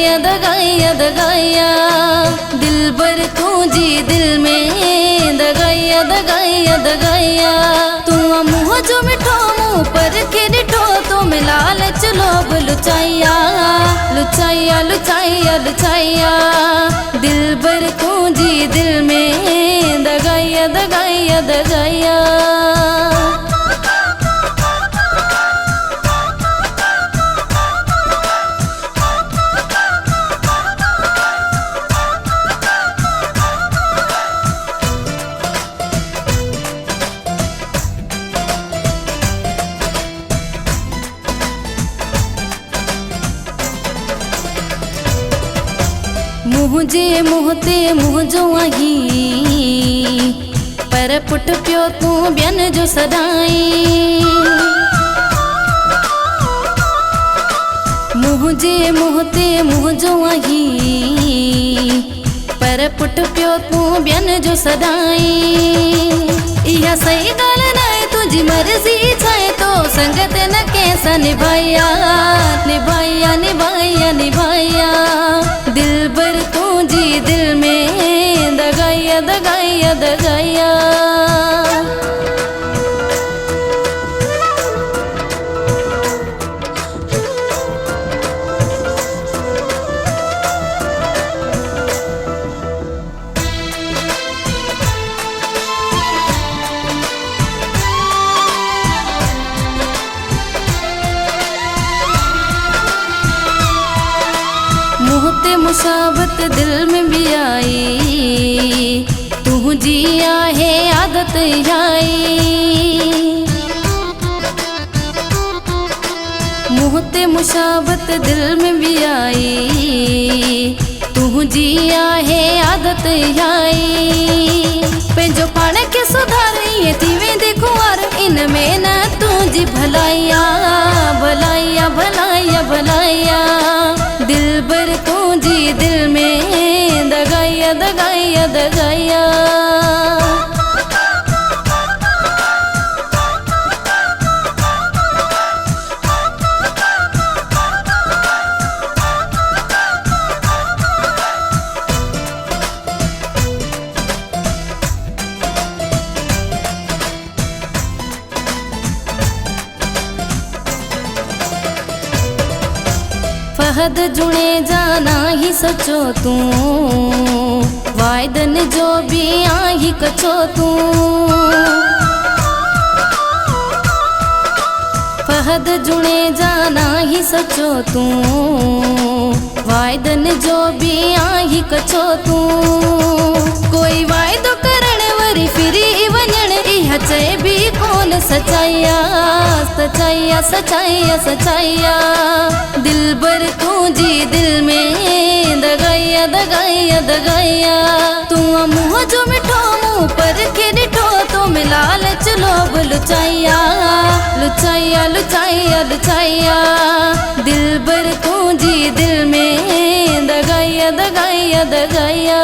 दगाया दगाया दगाया दिल बर तू जी दिल में दगाया दगाया दगाया तू मुँह जो मिठो मुँह पर के डिठो तुम लालच लोभ लुचाइया लुचाइया लुचाइया लुचाइया दिल बर तू जी दिल में दगाया दगाया दगाया। मुँह जे मुँहते मुँह जो आही पर पुट पियो तू बियन जो सदाई मुँह जे मुँहते मुँह जो आही पर पुट पियो तू बियन जो सदाई इहा सही गाल नाए तुझी मर्जी छाए तो संगत न कैसा निभाया निभाया निभाया निभाया दिल बर तू जी दिल में दगाया दगाया दगाया। मुँहते मुसाबत दिल में भी आई तू जिया है आदत आई मुँहते मुसाबत दिल में भी आई तू जिया है आदत आई पंहिंजो पाण के सुधारी थी वेंदे खुआर इनमें न तुझी भलाइया भलाइया भलाइया भलाइया दिल बर तू जी दिल में दगाया दगाया दगाया। फहद जुड़े जाना ही सोचो तू वायदन जो भी आही कछो तू फहद जुड़े जाना ही सोचो तू वायदन जो भी आही कछो तू कोई वायदो करण वरी फिरी वञण इहा चए भी कोन सचाइया सचाइया सचाइया सचाइया दिल बर तू जी दिल में दगाया दगाया दगाया तू मुँह जो मिठो मुँह पर के डिठो तुम लालच लोभ लुचाइया लुचाइया लुचाइया लुचाइया दिल बर तू जी दिल में दगाया दगाया दगाया।